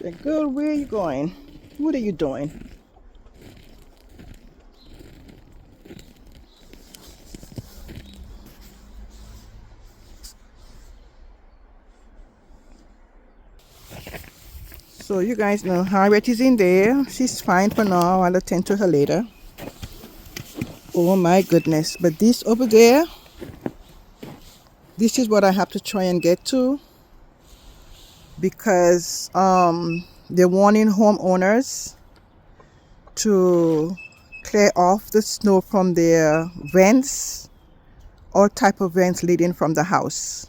Like, girl, where are you going? What are you doing? So you guys know Harriet is in there. She's fine for now. I'll attend to her later. Oh my goodness. But this over there, this is what I have to try and get to because they're warning homeowners to clear off the snow from their vents, all type of vents leading from the house.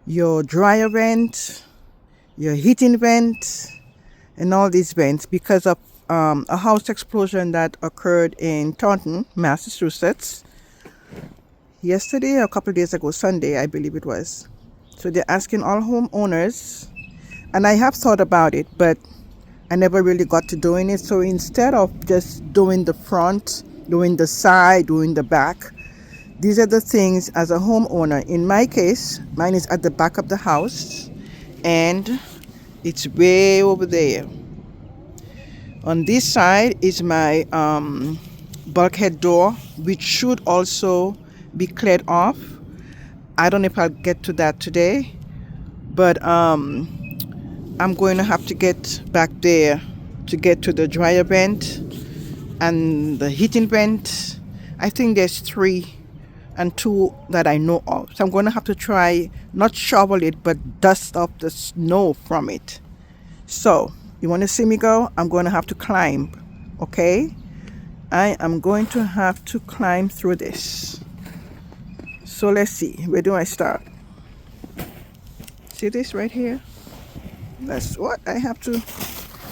Your dryer vent, your heating vent, and all these vents because of a house explosion that occurred in Taunton, Massachusetts yesterday, a couple of days ago, Sunday, I believe it was. So they're asking all homeowners, and I have thought about it, but I never really got to doing it. So instead of just doing the front, doing the side, doing the back, these are the things as a homeowner. In my case, mine is at the back of the house and it's way over there. On this side is my bulkhead door, which should also be cleared off. I don't know if I'll get to that today, but I'm going to have to get back there to get to the dryer vent and the heating vent. I think there's 3 and 2 that I know of. So I'm going to have to try, not shovel it, but dust off the snow from it. So, you want to see me go? I'm going to have to climb, okay? I am going to have to climb through this. So let's see, where do I start? See this right here? That's what I have to,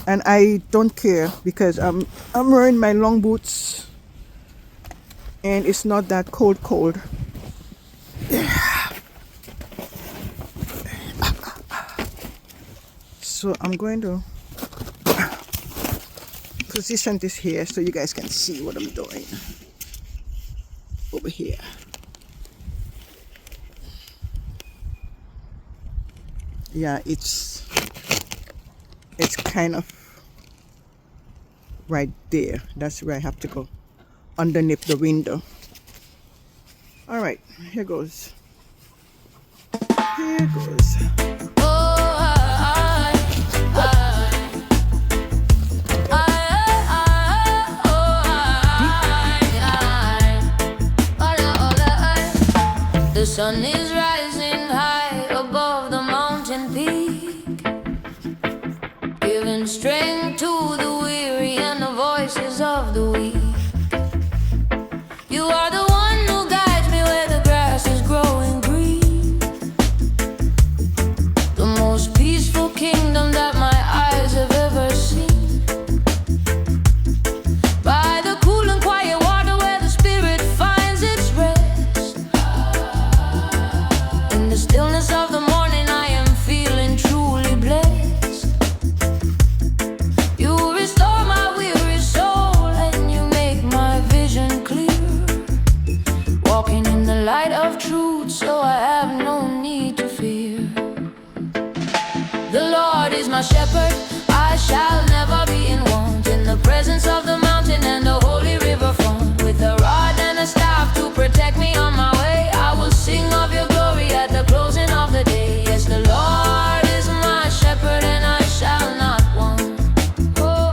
and I don't care because I'm wearing my long boots and it's not that cold. So I'm going to position this here so you guys can see what I'm doing over here. Yeah, it's kind of right there. That's where I have to go, underneath the window. All right, here goes. Here goes. The sun is rising high above the mountain peak, giving strength to the weary and the voices of the weak. You are the one who guides me where the grass is growing green, the most peaceful kingdom that my eyes have ever seen. By the cool and quiet water where the spirit finds its rest, in the stillness of the morning I am feeling truly blessed. You restore my weary soul and you make my vision clear, walking in the light of truth so I have no need to fear. The Lord is my shepherd, I shall never be in want, in the presence of the mountain and the holy river front. With a rod and a staff to protect me on my way, I will sing of your glory at the closing of the day. Yes, the Lord is my shepherd and I shall not want. Oh,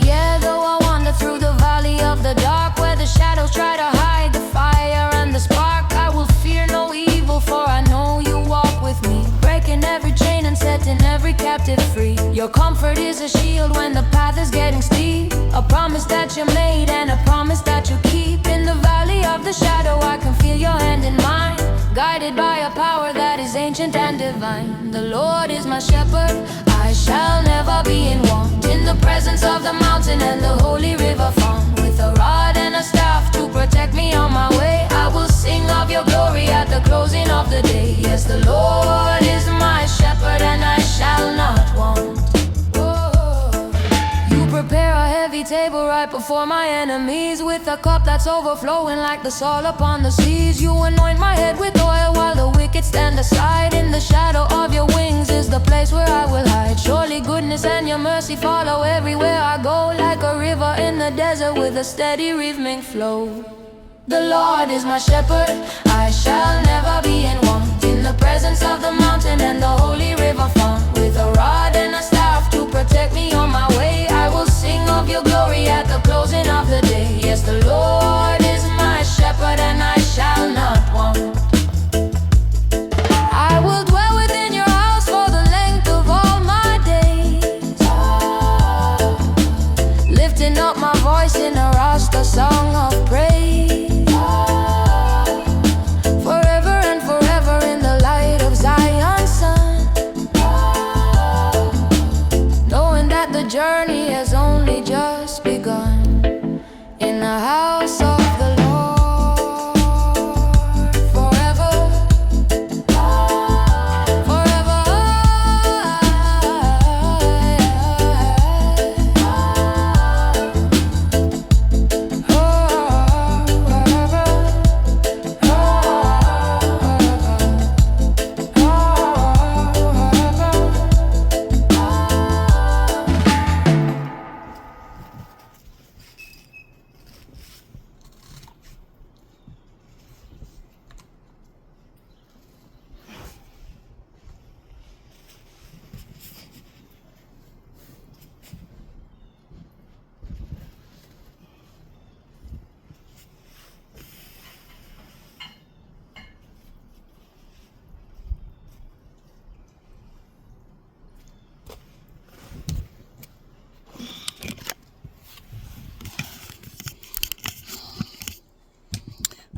yeah, though I wander through the valley of the dark, where the shadows try to hide the fire and the spark, I will fear no evil, for I know you walk with me, breaking every chain and setting every captive free. Your comfort is a shield when the path is getting steep, a promise that you made and a promise that you keep. In the valley of the shadow I can feel your hand in mine, guided by a power that is ancient and divine. The Lord is my shepherd, I shall never be in want, in the presence of the mountain and the holy river found. With a rod and a staff to protect me on my way, I will sing of your glory at the closing of the day. Yes, the Lord is my shepherd and I shall not want. Oh, you prepare a heavy table right before my enemies, with a cup that's overflowing like the salt upon the seas. You anoint my head with oil while the wicked stand aside. In the shadow of your wings is the place where I will hide. Surely goodness and your mercy follow everywhere I go, like a river in the desert with a steady rhythmic flow. The Lord is my shepherd, I shall never be in want. In the presence of the mountain and the holy river fount, with a rod and a staff to protect me on my way, I will sing of your glory at the closing of the day. Yes, the Lord is my shepherd and I shall not want. I will dwell within your house for the length of all my days, lifting up my voice in a Rasta song of praise. Journey has only just begun in the house of the Lord forever, forever,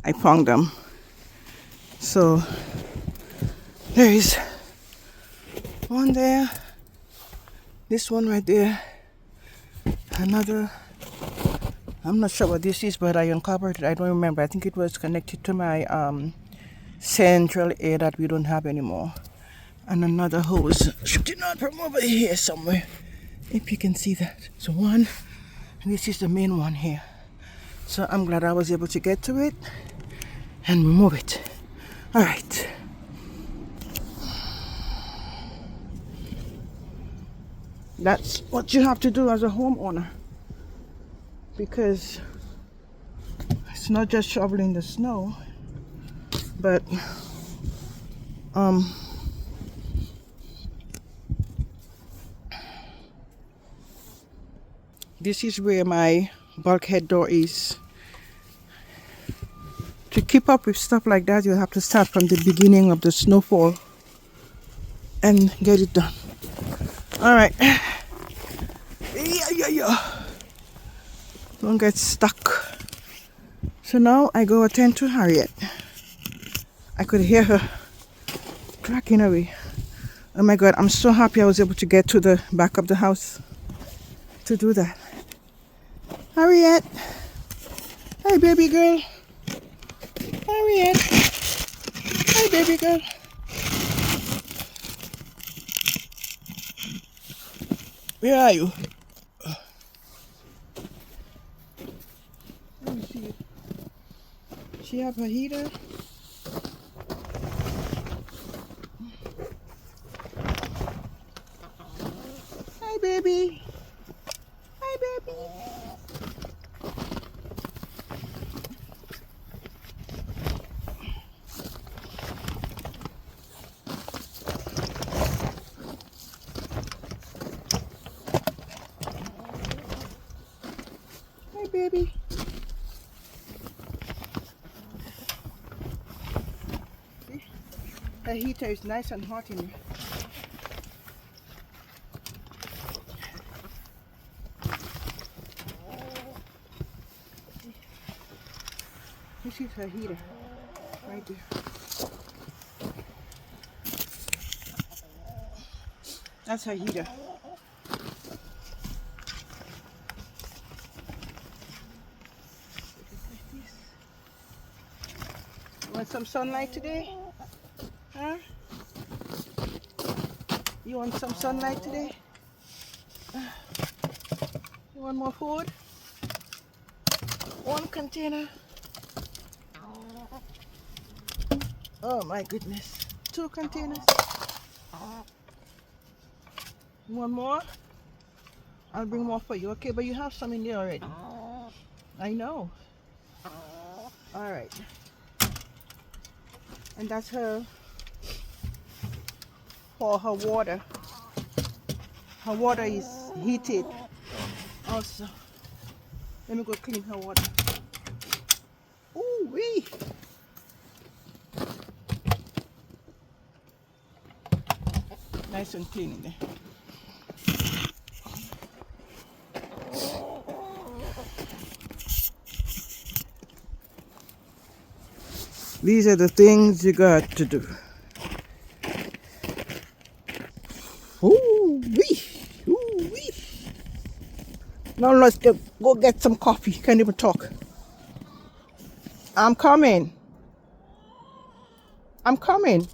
I found them. So there is one there, this one right there, another. I'm not sure what this is, but I uncovered it. I don't remember. I think it was connected to my central air that we don't have anymore. And another hose shooting out from over here somewhere, if you can see that. So one, this is the main one here. So I'm glad I was able to get to it and remove it. All right. That's what you have to do as a homeowner, because it's not just shoveling the snow, but this is where my bulkhead door is. To keep up with stuff like that, you have to start from the beginning of the snowfall and get it done. All right. Yeah. Don't get stuck. So now I go attend to Harriet. I could hear her cracking away. Oh my God, I'm so happy I was able to get to the back of the house to do that. Harriet. Hi, baby girl. Harriet. Hi, baby girl. Where are you? Let me see. She have her heater. Hi, baby. Hi, baby. Baby. See? The heater is nice and hot in here. This is her heater right there. That's her heater. Want some sunlight today? Huh? You want some sunlight today? You One more food. One container. Oh my goodness. 2 containers. One more. I'll bring more for you. Okay, but you have some in there already. I know. All right. And that's her for her water. Her water is heated also. Let me go clean her water. Ooh wee. Nice and clean in there. These are the things you got to do. Ooh wee. Ooh wee. Now let's go get some coffee. Can't even talk. I'm coming. I'm coming.